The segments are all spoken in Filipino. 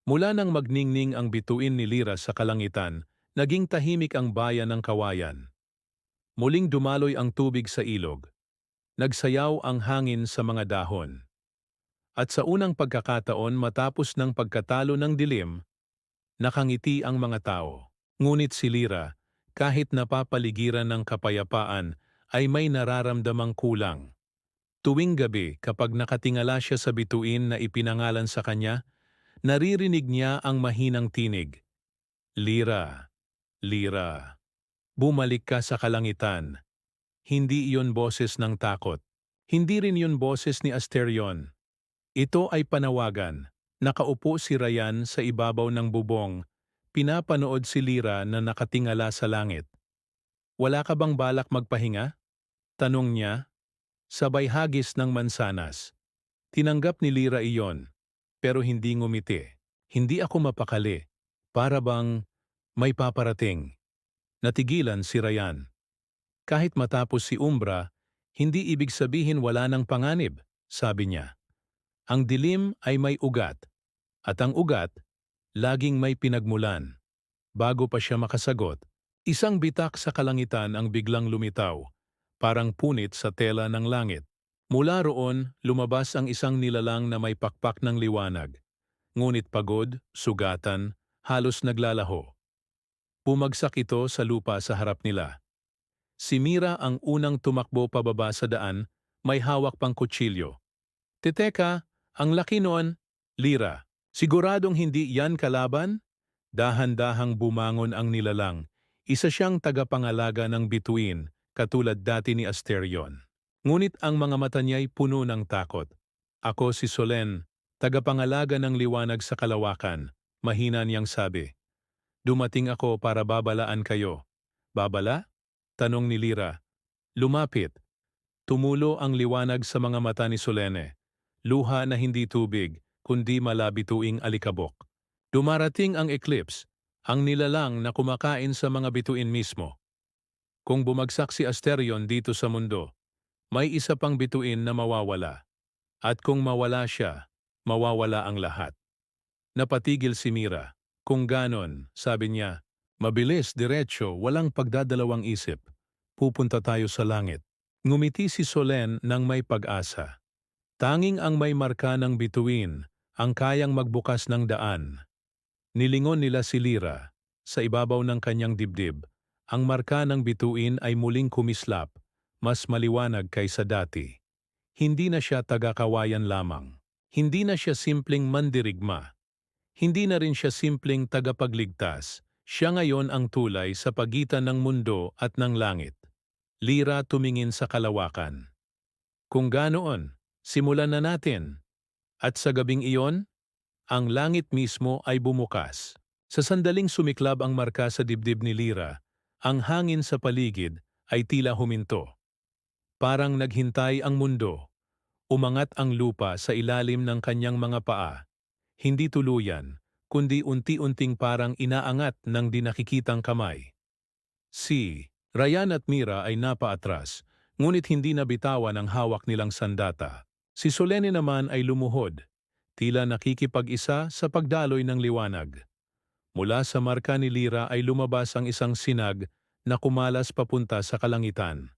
Mula nang magningning ang bituin ni Lira sa kalangitan, naging tahimik ang bayan ng Kawayan. Muling dumaloy ang tubig sa ilog. Nagsayaw ang hangin sa mga dahon. At sa unang pagkakataon matapos ng pagkatalo ng dilim, nakangiti ang mga tao. Ngunit si Lira, kahit napapaligiran ng kapayapaan, ay may nararamdamang kulang. Tuwing gabi kapag nakatingala siya sa bituin na ipinangalan sa kanya, naririnig niya ang mahinang tinig. Lira, Lira, bumalik ka sa kalangitan. Hindi iyon boses ng takot. Hindi rin yun boses ni Asterion. Ito ay panawagan. Nakaupo si Ryan sa ibabaw ng bubong. Pinapanood si Lira na nakatingala sa langit. Wala ka bang balak magpahinga? Tanong niya, sabay hagis ng mansanas. Tinanggap ni Lira iyon, pero hindi ngumiti. Hindi ako mapakali. Para bang may paparating. Natigilan si Ryan. Kahit matapos si Umbra, hindi ibig sabihin wala ng panganib, sabi niya. Ang dilim ay may ugat, at ang ugat, laging may pinagmulan. Bago pa siya makasagot, isang bitak sa kalangitan ang biglang lumitaw, parang punit sa tela ng langit. Mula roon, lumabas ang isang nilalang na may pakpak ng liwanag. Ngunit pagod, sugatan, halos naglalaho. Bumagsak ito sa lupa sa harap nila. Si Mira ang unang tumakbo pababa sa daan, may hawak pang kutsilyo. Titeka, ang laki noon, Lira. Siguradong hindi yan kalaban? Dahan-dahang bumangon ang nilalang. Isa siyang tagapangalaga ng bituin, katulad dati ni Asterion. Ngunit ang mga mata niya'y puno ng takot. Ako si Solen, tagapangalaga ng liwanag sa kalawakan. Mahina niyang sabi. Dumating ako para babalaan kayo. Babala? Tanong ni Lira. Lumapit. Tumulo ang liwanag sa mga mata ni Solene. Luha na hindi tubig, kundi malabituing alikabok. Dumarating ang eclipse, ang nilalang na kumakain sa mga bituin mismo. Kung bumagsak si Asterion dito sa mundo, may isa pang bituin na mawawala. At kung mawala siya, mawawala ang lahat. Napatigil si Mira. Kung ganon, sabi niya, mabilis, diretsyo, walang pagdadalawang isip. Pupunta tayo sa langit. Ngumiti si Solen ng may pag-asa. Tanging ang may marka ng bituin, ang kayang magbukas ng daan. Nilingon nila si Lira. Sa ibabaw ng kanyang dibdib, ang marka ng bituin ay muling kumislap, mas maliwanag kaysa dati. Hindi na siya taga-kawayan lamang. Hindi na siya simpleng mandirigma. Hindi na rin siya simpleng tagapagligtas. Siya ngayon ang tulay sa pagitan ng mundo at ng langit. Lira tumingin sa kalawakan. Kung ganoon, simulan na natin. At sa gabing iyon, ang langit mismo ay bumukas. Sa sandaling sumiklab ang marka sa dibdib ni Lira, ang hangin sa paligid ay tila huminto. Parang naghintay ang mundo. Umangat ang lupa sa ilalim ng kanyang mga paa. Hindi tuluyan, kundi unti-unting parang inaangat ng di nakikitang kamay. Si Ryan at Mira ay napaatras, ngunit hindi nabitawan ang hawak nilang sandata. Si Solene naman ay lumuhod, tila nakikipag-isa sa pagdaloy ng liwanag. Mula sa marka ni Lira ay lumabas ang isang sinag na kumalas papunta sa kalangitan.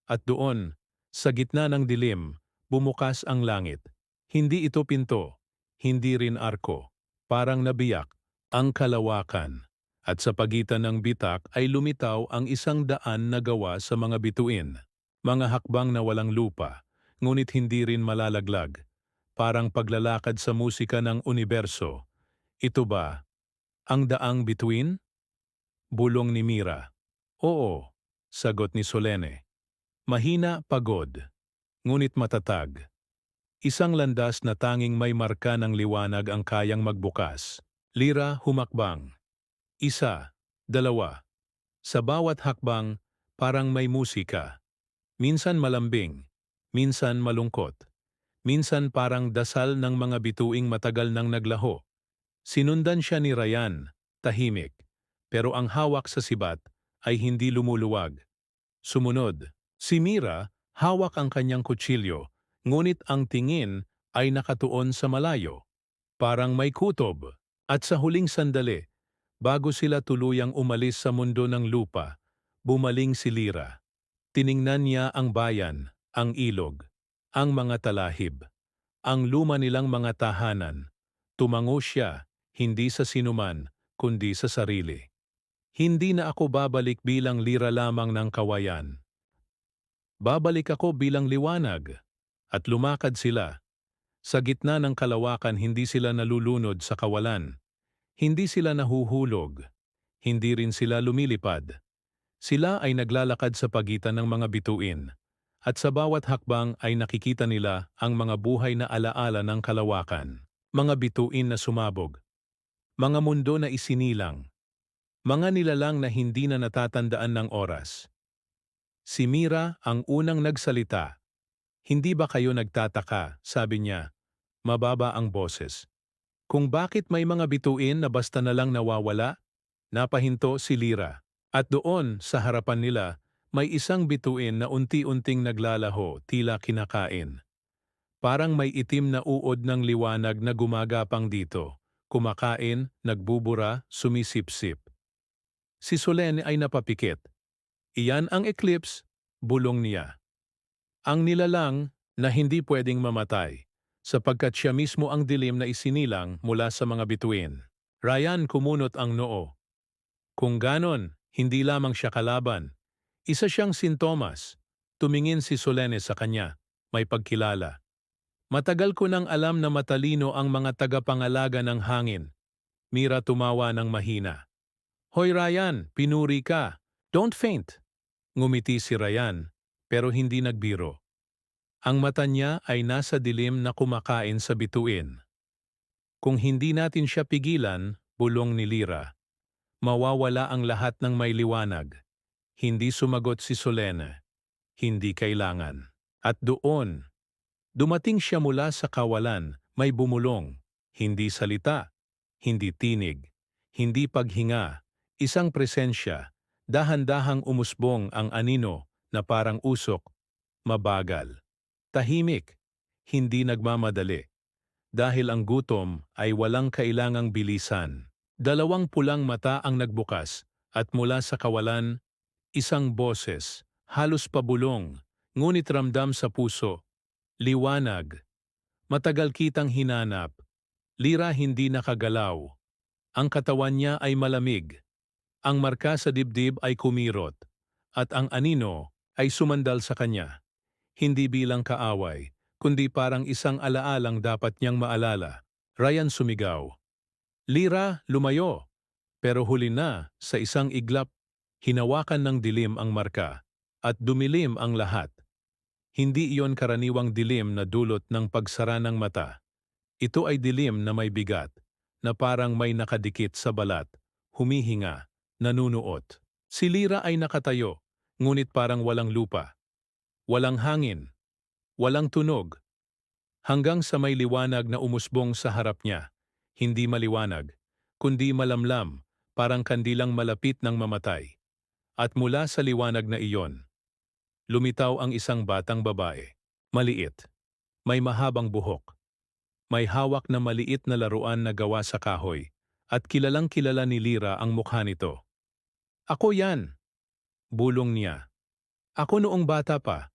At doon, sa gitna ng dilim, bumukas ang langit. Hindi ito pinto, hindi rin arko. Parang nabiyak ang kalawakan. At sa pagitan ng bitak ay lumitaw ang 100 na gawa sa mga bituin. Mga hakbang na walang lupa, ngunit hindi rin malalaglag. Parang paglalakad sa musika ng universo. Ito ba ang daang bituin? Bulong ni Mira. Oo, sagot ni Solene. Mahina, pagod, ngunit matatag. Isang landas na tanging may marka ng liwanag ang kayang magbukas. Lira humakbang. Isa, dalawa. Sa bawat hakbang, parang may musika. Minsan malambing, minsan malungkot. Minsan parang dasal ng mga bituing matagal nang naglaho. Sinundan siya ni Ryan, tahimik. Pero ang hawak sa sibat ay hindi lumuluwag. Sumunod, si Mira, hawak ang kanyang kutsilyo, ngunit ang tingin ay nakatuon sa malayo. Parang may kutob. At sa huling sandali, bago sila tuluyang umalis sa mundo ng lupa, bumaling si Lira. Tiningnan niya ang bayan, ang ilog, ang mga talahib, ang luma nilang mga tahanan. Tumango siya, hindi sa sinuman, kundi sa sarili. Hindi na ako babalik bilang lira lamang ng kawayan. Babalik ako bilang liwanag. At lumakad sila. Sa gitna ng kalawakan hindi sila nalulunod sa kawalan. Hindi sila nahuhulog. Hindi rin sila lumilipad. Sila ay naglalakad sa pagitan ng mga bituin. At sa bawat hakbang ay nakikita nila ang mga buhay na alaala ng kalawakan. Mga bituin na sumabog. Mga mundo na isinilang. Mga nilalang na hindi na natatandaan ng oras. Si Mira ang unang nagsalita. Hindi ba kayo nagtataka, sabi niya, mababa ang boses. Kung bakit may mga bituin na basta na lang nawawala? Napahinto si Lira. At doon, sa harapan nila, may isang bituin na unti-unting naglalaho, tila kinakain. Parang may itim na uod ng liwanag na gumagapang dito. Kumakain, nagbubura, sumisipsip. Si Solene ay napapikit. Iyan ang eclipse, bulong niya. Ang nilalang na hindi pwedeng mamatay, sapagkat siya mismo ang dilim na isinilang mula sa mga bituin. Ryan kumunot ang noo. Kung ganon, hindi lamang siya kalaban. Isa siyang sintomas. Tumingin si Solene sa kanya, may pagkilala. Matagal ko nang alam na matalino ang mga tagapangalaga ng hangin. Mira tumawa ng mahina. Hoy Ryan, pinuri ka. Don't faint. Ngumiti si Ryan, pero hindi nagbiro. Ang mata niya ay nasa dilim na kumakain sa bituin. Kung hindi natin siya pigilan, bulong ni Lira, mawawala ang lahat ng may liwanag. Hindi sumagot si Solene. Hindi kailangan. At doon, dumating siya mula sa kawalan, may bumulong. Hindi salita, hindi tinig, hindi paghinga, isang presensya, dahan-dahang umusbong ang anino na parang usok, mabagal. Tahimik, hindi nagmamadali. Dahil ang gutom ay walang kailangang bilisan. Dalawang pulang mata ang nagbukas at mula sa kawalan, isang boses, halos pabulong, ngunit ramdam sa puso. Liwanag. Matagal kitang hinanap. Lira hindi nakagalaw. Ang katawan niya ay malamig. Ang marka sa dibdib ay kumirot. At ang anino ay sumandal sa kanya. Hindi bilang kaaway, kundi parang isang alaalang dapat niyang maalala. Ryan sumigaw. Lira, lumayo! Pero huli na, sa isang iglap, hinawakan ng dilim ang marka, at dumilim ang lahat. Hindi iyon karaniwang dilim na dulot ng pagsara ng mata. Ito ay dilim na may bigat, na parang may nakadikit sa balat, humihinga, nanunuot. Si Lira ay nakatayo, ngunit parang walang lupa. Walang hangin. Walang tunog. Hanggang sa may liwanag na umusbong sa harap niya. Hindi maliwanag, kundi malamlam, parang kandilang malapit ng mamatay. At mula sa liwanag na iyon, lumitaw ang isang batang babae. Maliit. May mahabang buhok. May hawak na maliit na laruan na gawa sa kahoy. At kilalang kilala ni Lira ang mukha nito. Ako yan! Bulong niya. Ako noong bata pa.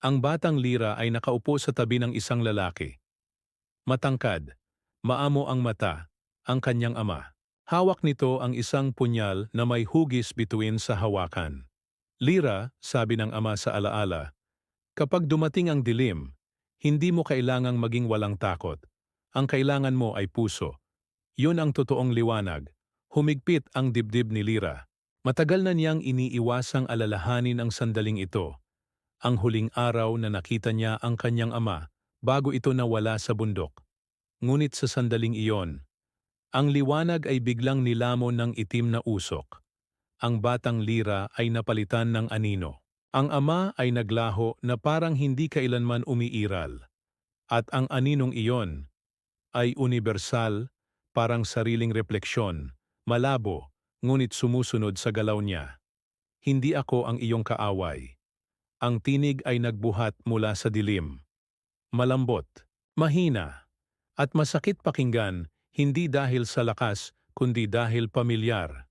Ang batang Lira ay nakaupo sa tabi ng isang lalaki. Matangkad, maamo ang mata, ang kanyang ama. Hawak nito ang isang punyal na may hugis bituin sa hawakan. Lira, sabi ng ama sa alaala, kapag dumating ang dilim, hindi mo kailangang maging walang takot. Ang kailangan mo ay puso. Yun ang totoong liwanag. Humigpit ang dibdib ni Lira. Matagal na niyang iniiwasang alalahanin ang sandaling ito. Ang huling araw na nakita niya ang kanyang ama bago ito nawala sa bundok. Ngunit sa sandaling iyon, ang liwanag ay biglang nilamon ng itim na usok. Ang batang Lira ay napalitan ng anino. Ang ama ay naglaho na parang hindi kailanman umiiral. At ang aninong iyon ay universal, parang sariling refleksyon, malabo, ngunit sumusunod sa galaw niya. Hindi ako ang iyong kaaway. Ang tinig ay nagbuhat mula sa dilim. Malambot, mahina, at masakit pakinggan, Hindi dahil sa lakas, kundi dahil pamilyar.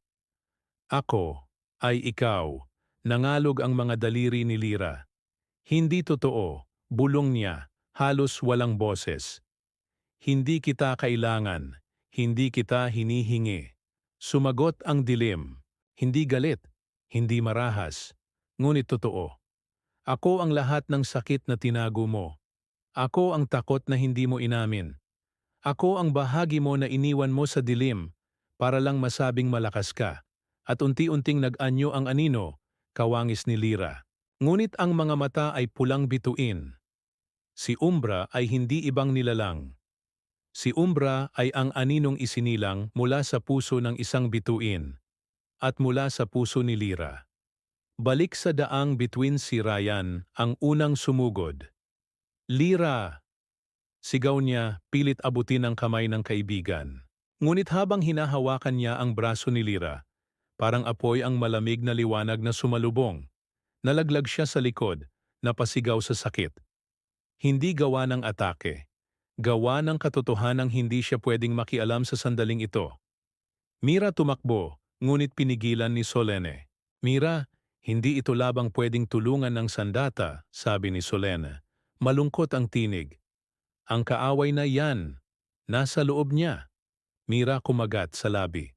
Ako ay ikaw. Nangalog ang mga daliri ni Lira. Hindi totoo, bulong niya, halos walang boses. Hindi kita kailangan, hindi kita hinihingi. Sumagot ang dilim, hindi galit, hindi marahas, ngunit totoo. Ako ang lahat ng sakit na tinago mo. Ako ang takot na hindi mo inamin. Ako ang bahagi mo na iniwan mo sa dilim para lang masabing malakas ka. At unti-unting nag-anyo ang anino, kawangis ni Lira. Ngunit ang mga mata ay pulang bituin. Si Umbra ay hindi ibang nilalang. Si Umbra ay ang aninong isinilang mula sa puso ng isang bituin at mula sa puso ni Lira. Balik sa daang bituin si Ryan ang unang sumugod. Lira! Sigaw niya, pilit abutin ang kamay ng kaibigan. Ngunit habang hinahawakan niya ang braso ni Lira, parang apoy ang malamig na liwanag na sumalubong. Nalaglag siya sa likod, napasigaw sa sakit. Hindi gawa ng atake. Gawa ng katotohanang hindi siya pwedeng makialam sa sandaling ito. Mira tumakbo, ngunit pinigilan ni Solene. Mira, hindi ito labang pwedeng tulungan ng sandata, sabi ni Solene. Malungkot ang tinig. Ang kaaway na yan, nasa loob niya. Mira kumagat sa labi.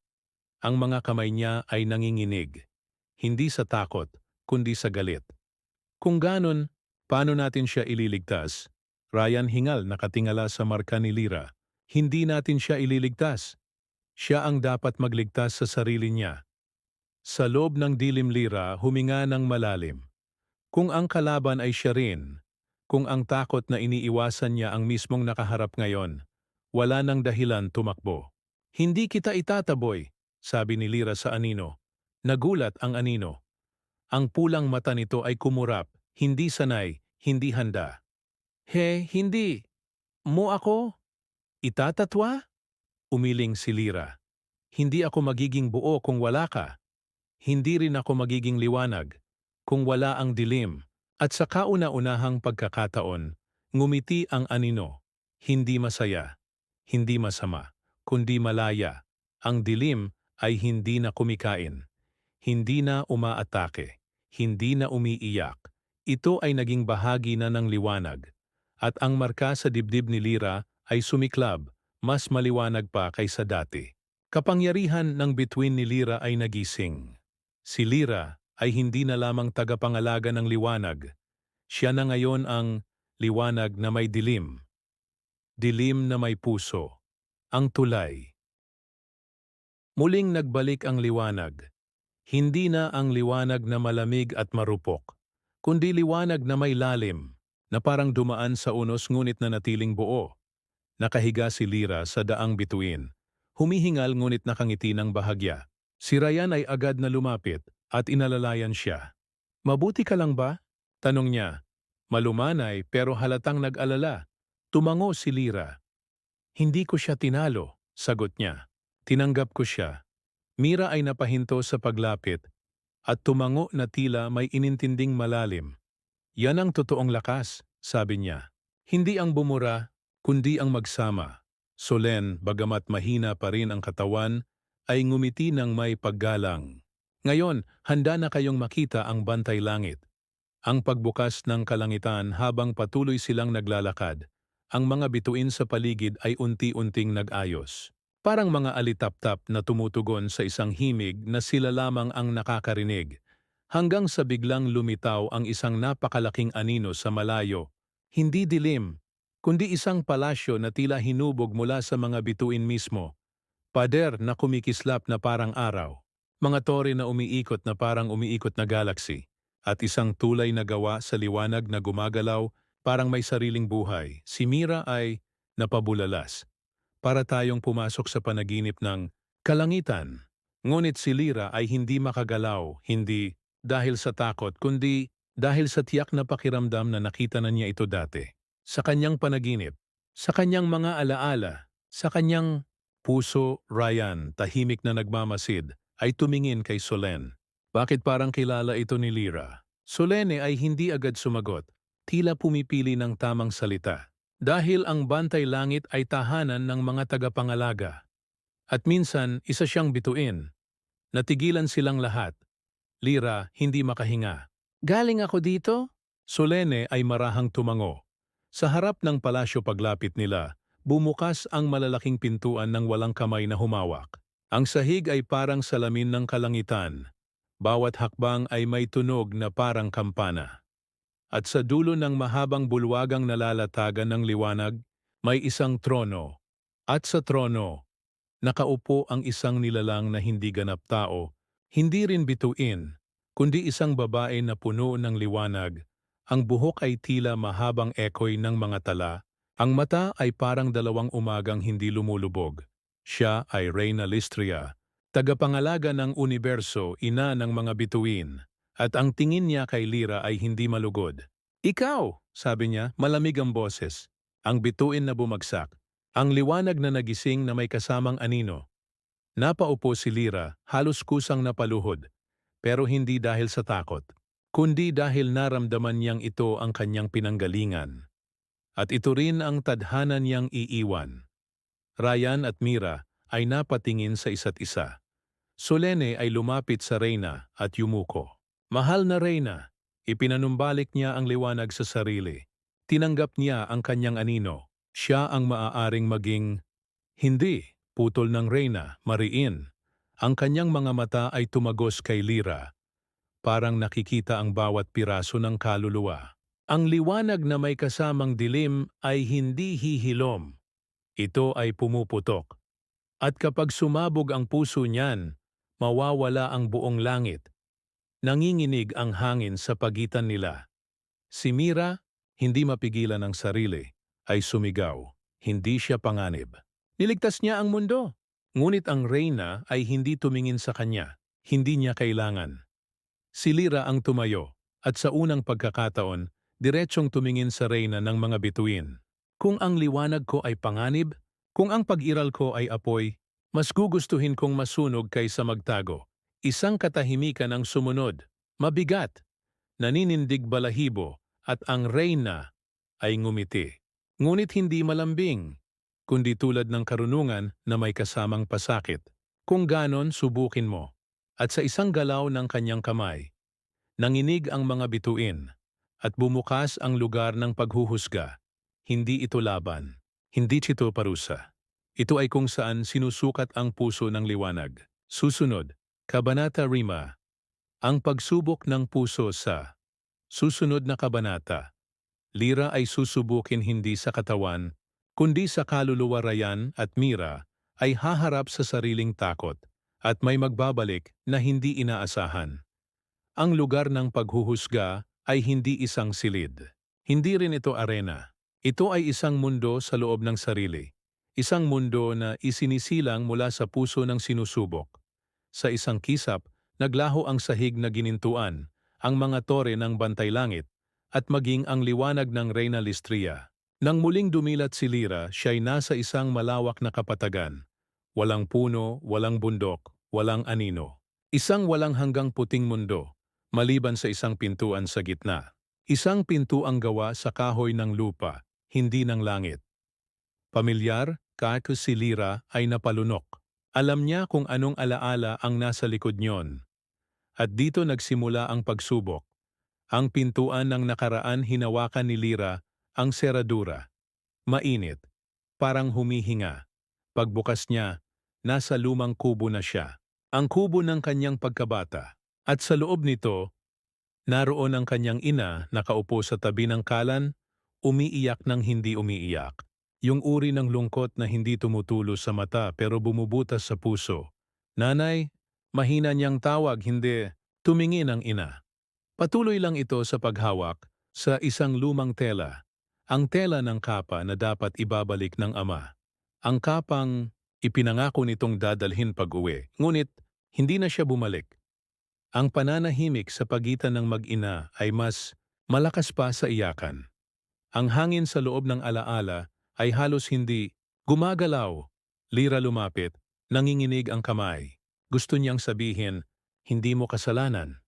Ang mga kamay niya ay nanginginig. Hindi sa takot, kundi sa galit. Kung ganon, paano natin siya ililigtas? Ryan hingal nakatingala sa marka ni Lira. Hindi natin siya ililigtas. Siya ang dapat magligtas sa sarili niya. Sa loob ng dilim Lira huminga ng malalim. Kung ang kalaban ay siya rin, kung ang takot na iniiwasan niya ang mismong nakaharap ngayon, wala nang dahilan tumakbo. Hindi kita itataboy, sabi ni Lira sa anino. Nagulat ang anino. Ang pulang mata nito ay kumurap, hindi sanay, hindi handa. Hindi. Mo ako? Itatatwa? Umiling si Lira. Hindi ako magiging buo kung wala ka. Hindi rin ako magiging liwanag kung wala ang dilim. At sa kauna-unahang pagkakataon, ngumiti ang anino. Hindi masaya, hindi masama, kundi malaya. Ang dilim ay hindi na kumikain. Hindi na umaatake. Hindi na umiiyak. Ito ay naging bahagi na ng liwanag. At ang marka sa dibdib ni Lira ay sumiklab, mas maliwanag pa kaysa dati. Kapangyarihan ng bituin ni Lira ay nagising. Si Lira ay hindi na lamang tagapangalaga ng liwanag. Siya na ngayon ang liwanag na may dilim. Dilim na may puso. Ang tulay. Muling nagbalik ang liwanag. Hindi na ang liwanag na malamig at marupok, kundi liwanag na may lalim, na parang dumaan sa unos ngunit na natiling buo. Nakahiga si Lira sa daang bituin. Humihingal ngunit nakangiti ng bahagya. Si Ryan ay agad na lumapit at inalalayan siya. Mabuti ka lang ba? Tanong niya. Malumanay pero halatang nag-alala. Tumango si Lira. Hindi ko siya tinalo, sagot niya. Tinanggap ko siya. Mira ay napahinto sa paglapit at tumango na tila may inintinding malalim. Yan ang totoong lakas, sabi niya. Hindi ang bumura, kundi ang magsama. Solen, bagamat mahina pa rin ang katawan, ay ngumiti ng may paggalang. Ngayon, handa na kayong makita ang bantay langit. Ang pagbukas ng kalangitan habang patuloy silang naglalakad. Ang mga bituin sa paligid ay unti-unting nag-ayos. Parang mga alitap-tap na tumutugon sa isang himig na sila lamang ang nakakarinig. Hanggang sa biglang lumitaw ang isang napakalaking anino sa malayo. Hindi dilim, kundi isang palasyo na tila hinubog mula sa mga bituin mismo. Pader na kumikislap na parang araw. Mga tore na umiikot na parang umiikot na galaxy. At isang tulay na gawa sa liwanag na gumagalaw parang may sariling buhay. Si Mira ay napabulalas. Para tayong pumasok sa panaginip ng kalangitan. Ngunit si Lira ay hindi makagalaw, hindi dahil sa takot, kundi dahil sa tiyak na pakiramdam na nakita na niya ito dati. Sa kanyang panaginip, sa kanyang mga alaala, sa kanyang puso. Ryan, tahimik na nagmamasid, ay tumingin kay Solen. Bakit parang kilala ito ni Lira? Solene ay hindi agad sumagot, tila pumipili ng tamang salita. Dahil ang bantay langit ay tahanan ng mga tagapangalaga. At minsan, isa siyang bituin. Natigilan silang lahat. Lira, hindi makahinga. Galing ako dito? Solene ay marahang tumango. Sa harap ng palasyo paglapit nila, bumukas ang malalaking pintuan ng walang kamay na humawak. Ang sahig ay parang salamin ng kalangitan. Bawat hakbang ay may tunog na parang kampana. At sa dulo ng mahabang bulwagang nalalatagan ng liwanag, may isang trono. At sa trono, nakaupo ang isang nilalang na hindi ganap tao, hindi rin bituin, kundi isang babae na puno ng liwanag. Ang buhok ay tila mahabang ekoy ng mga tala. Ang mata ay parang dalawang umagang hindi lumulubog. Siya ay Reyna Lystria, tagapangalaga ng universo, ina ng mga bituin. At ang tingin niya kay Lyra ay hindi malugod. Ikaw, sabi niya, malamig ang boses. Ang bituin na bumagsak. Ang liwanag na nagising na may kasamang anino. Napaupo si Lyra, halos kusang napaluhod, pero hindi dahil sa takot, kundi dahil naramdaman niyang ito ang kanyang pinanggalingan. At ito rin ang tadhana niyang iiwan. Ryan at Mira ay napatingin sa isa't isa. Solene ay lumapit sa Reyna at yumuko. Mahal na Reyna, ipinanumbalik niya ang liwanag sa sarili. Tinanggap niya ang kanyang anino. Siya ang maaaring maging hindi, putol ng Reyna, mariin. Ang kanyang mga mata ay tumagos kay Lyra. Parang nakikita ang bawat piraso ng kaluluwa. Ang liwanag na may kasamang dilim ay hindi hihilom. Ito ay pumuputok. At kapag sumabog ang puso niyan, mawawala ang buong langit. Nanginginig ang hangin sa pagitan nila. Si Mira, hindi mapigilan ang sarili, ay sumigaw. Hindi siya panganib. Niligtas niya ang mundo. Ngunit ang Reyna ay hindi tumingin sa kanya. Hindi niya kailangan. Si Lyra ang tumayo, at sa unang pagkakataon, diretsyong tumingin sa Reyna ng mga bituin. Kung ang liwanag ko ay panganib, kung ang pag-iral ko ay apoy, mas gugustuhin kong masunog kaysa magtago. Isang katahimikan ang sumunod, mabigat, naninindig balahibo, at ang Reyna ay ngumiti. Ngunit hindi malambing, kundi tulad ng karunungan na may kasamang pasakit. Kung ganon, subukin mo. At sa isang galaw ng kanyang kamay, nanginig ang mga bituin, at bumukas ang lugar ng paghuhusga. Hindi ito laban, hindi ito parusa. Ito ay kung saan sinusukat ang puso ng liwanag. Susunod, Kabanata 5, ang pagsubok ng puso sa susunod na kabanata. Lyra ay susubukin hindi sa katawan, kundi sa kaluluwa. Ryan at Mira ay haharap sa sariling takot at may magbabalik na hindi inaasahan. Ang lugar ng paghuhusga ay hindi isang silid. Hindi rin ito arena. Ito ay isang mundo sa loob ng sarili. Isang mundo na isinisilang mula sa puso ng sinusubok. Sa isang kisap, naglaho ang sahig na ginintuan, ang mga tore ng bantay langit, at maging ang liwanag ng Reyna Lystria. Nang muling dumilat si Lyra, siya'y nasa isang malawak na kapatagan. Walang puno, walang bundok, walang anino. Isang walang hanggang puting mundo, maliban sa isang pintuan sa gitna. Isang pintuang gawa sa kahoy ng lupa, hindi ng langit. Pamilyar, kahit si Lyra ay napalunok. Alam niya kung anong alaala ang nasa likod niyon. At dito nagsimula ang pagsubok. Ang pintuan ng nakaraan hinawakan ni Lyra ang seradura. Mainit, parang humihinga. Pagbukas niya, nasa lumang kubo na siya. Ang kubo ng kanyang pagkabata. At sa loob nito, naroon ang kanyang ina nakaupo sa tabi ng kalan, umiiyak ng hindi umiiyak. Yung uri ng lungkot na hindi tumutulo sa mata pero bumubutas sa puso. Nanay, mahina niyang tawag, hindi tumingin ang ina. Patuloy lang ito sa paghawak sa isang lumang tela. Ang tela ng kapa na dapat ibabalik ng ama. Ang kapang ipinangako nitong dadalhin pag-uwi, ngunit hindi na siya bumalik. Ang pananahimik sa pagitan ng mag-ina ay mas malakas pa sa iyakan. Ang hangin sa loob ng alaala ay halos hindi gumagalaw. Lyra lumapit, nanginginig ang kamay. Gusto niyang sabihin, hindi mo kasalanan.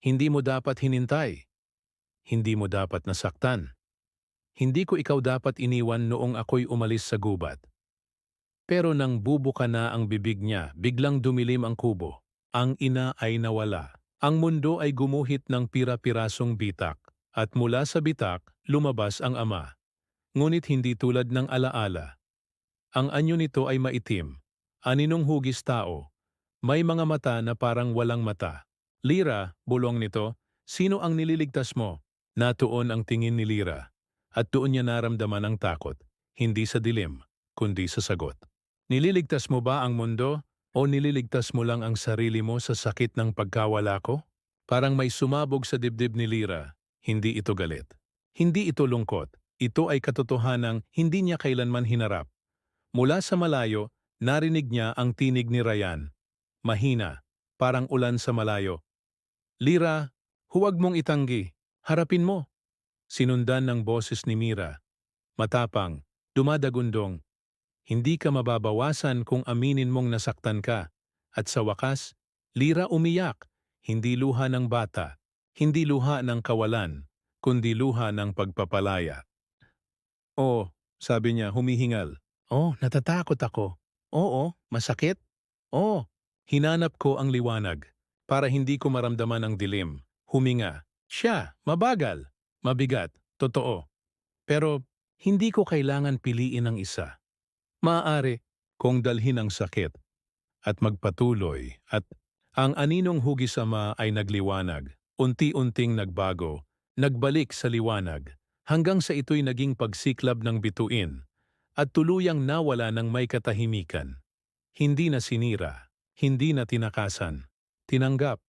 Hindi mo dapat hinintay. Hindi mo dapat nasaktan. Hindi ko ikaw dapat iniwan noong ako'y umalis sa gubat. Pero nang bubuka na ang bibig niya, biglang dumilim ang kubo. Ang ina ay nawala. Ang mundo ay gumuhit ng pira-pirasong bitak, at mula sa bitak, lumabas ang ama. Ngunit hindi tulad ng alaala. Ang anyo nito ay maitim. Aninong hugis tao. May mga mata na parang walang mata. Lira, bulong nito, sino ang nililigtas mo? Natuon ang tingin ni Lira. At doon niya naramdaman ang takot. Hindi sa dilim, kundi sa sagot. Nililigtas mo ba ang mundo? O nililigtas mo lang ang sarili mo sa sakit ng pagkawala ko? Parang may sumabog sa dibdib ni Lira. Hindi ito galit. Hindi ito lungkot. Ito ay katotohanang hindi niya kailanman hinarap. Mula sa malayo, narinig niya ang tinig ni Ryan. Mahina, parang ulan sa malayo. Lira, huwag mong itanggi. Harapin mo. Sinundan ng boses ni Mira. Matapang, dumadagundong. Hindi ka mababawasan kung aminin mong nasaktan ka. At sa wakas, Lira umiyak. Hindi luha ng bata. Hindi luha ng kawalan. Kundi luha ng pagpapalaya. Oh, sabi niya humihingal. Oh, natatakot ako. Oo, masakit? Oo, hinanap ko ang liwanag. Para hindi ko maramdaman ang dilim. Huminga. Siya, mabagal. Mabigat, totoo. Pero hindi ko kailangan piliin ang isa. Maaari kong dalhin ang sakit at magpatuloy at ang aninong hugis ama ay nagliwanag, unti-unting nagbago, nagbalik sa liwanag, hanggang sa ito'y naging pagsiklab ng bituin at tuluyang nawala ng may katahimikan. Hindi na sinira, hindi na tinakasan, tinanggap.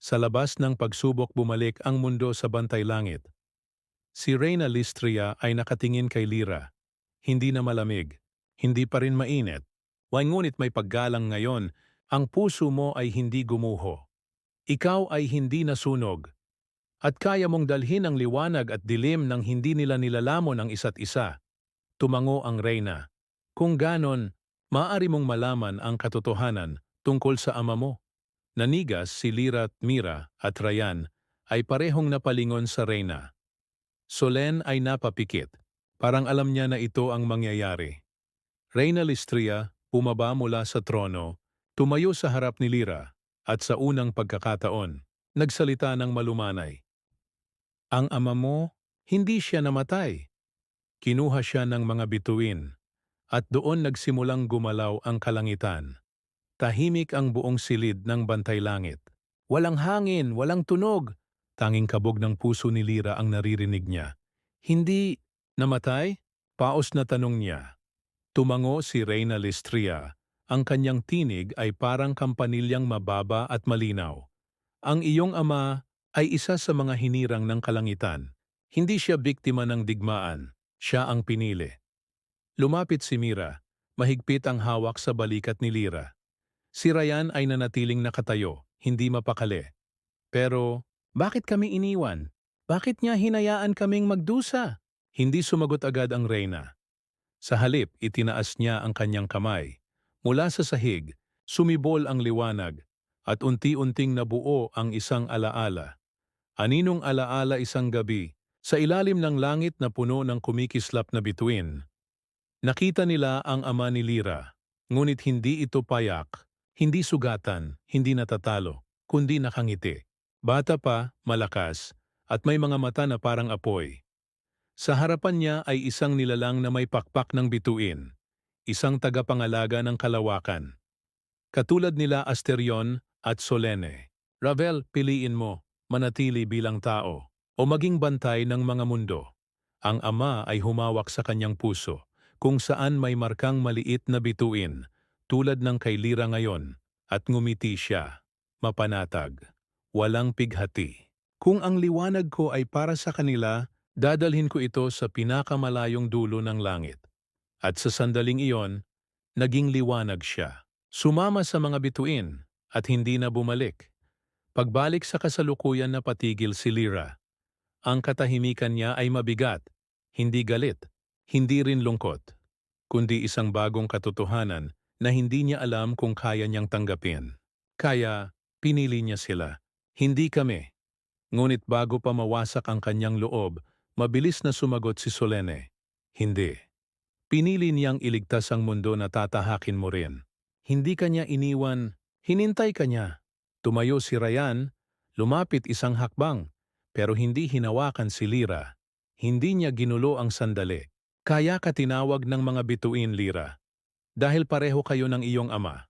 Sa labas ng pagsubok bumalik ang mundo sa bantay langit. Si Reyna Listria ay nakatingin kay Lira. Hindi na malamig, hindi pa rin mainit. Ngunit may paggalang ngayon, ang puso mo ay hindi gumuho. Ikaw ay hindi nasunog. At kaya mong dalhin ang liwanag at dilim nang hindi nila nilalamon ang isa't isa. Tumango ang Reyna. Kung ganon, maaari mong malaman ang katotohanan tungkol sa ama mo. Nanigas si Lira at Mira at Ryan ay parehong napalingon sa Reyna. Solen ay napapikit. Parang alam niya na ito ang mangyayari. Reyna Listria bumaba mula sa trono, tumayo sa harap ni Lira, at sa unang pagkakataon, nagsalita ng malumanay. Ang ama mo, hindi siya namatay. Kinuha siya ng mga bituin, at doon nagsimulang gumalaw ang kalangitan. Tahimik ang buong silid ng bantay langit. Walang hangin, walang tunog. Tanging kabog ng puso ni Lira ang naririnig niya. Hindi namatay? Paos na tanong niya. Tumango si Reyna Listria. Ang kanyang tinig ay parang kampanilyang mababa at malinaw. Ang iyong ama ay isa sa mga hinirang ng kalangitan. Hindi siya biktima ng digmaan. Siya ang pinili. Lumapit si Mira. Mahigpit ang hawak sa balikat ni Lira. Si Ryan ay nanatiling nakatayo, hindi mapakali. Pero, bakit kami iniwan? Bakit niya hinayaan kaming magdusa? Hindi sumagot agad ang Reyna. Sa halip, itinaas niya ang kanyang kamay. Mula sa sahig, sumibol ang liwanag, at unti-unting nabuo ang isang alaala. Aninong alaala isang gabi, sa ilalim ng langit na puno ng kumikislap na bituin. Nakita nila ang ama ni Lira, ngunit hindi ito payak, hindi sugatan, hindi natatalo, kundi nakangiti. Bata pa, malakas, at may mga mata na parang apoy. Sa harapan niya ay isang nilalang na may pakpak ng bituin, isang tagapangalaga ng kalawakan. Katulad nila Asterion at Solene. Ravel, piliin mo, manatili bilang tao, o maging bantay ng mga mundo. Ang ama ay humawak sa kanyang puso, kung saan may markang maliit na bituin, tulad ng kay Lira ngayon, at ngumiti siya, mapanatag, walang pighati. Kung ang liwanag ko ay para sa kanila, dadalhin ko ito sa pinakamalayong dulo ng langit. At sa sandaling iyon, naging liwanag siya. Sumama sa mga bituin, at hindi na bumalik. Pagbalik sa kasalukuyan na patigil si Lira. Ang katahimikan niya ay mabigat, hindi galit, hindi rin lungkot, kundi isang bagong katotohanan na hindi niya alam kung kaya niyang tanggapin. Kaya, pinili niya sila. Hindi kami. Ngunit bago pa mawasak ang kanyang loob, Mabilis na sumagot si Solene. Hindi. Pinili niyang iligtas ang mundo na tatahakin mo rin. Hindi kanya iniwan, hinintay kanya. Tumayo si Ryan, lumapit isang hakbang, pero hindi hinawakan si Lyra. Hindi niya ginulo ang sandali. Kaya ka tinawag ng mga bituin, Lyra. Dahil pareho kayo ng iyong ama.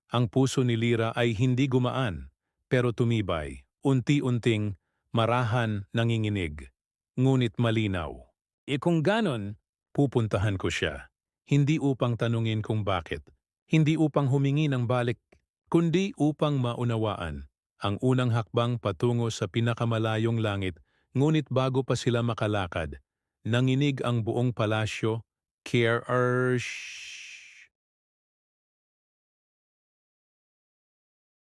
Ang puso ni Lyra ay hindi gumaan, pero tumibay, unti-unting, marahan, nanginginig. Ngunit malinaw. Kung ganon, pupuntahan ko siya. Hindi upang tanungin kung bakit. Hindi upang humingi ng balik, kundi upang maunawaan. Ang unang hakbang patungo sa pinakamalayong langit, ngunit bago pa sila makalakad, nanginig ang buong palasyo, Care-ersh!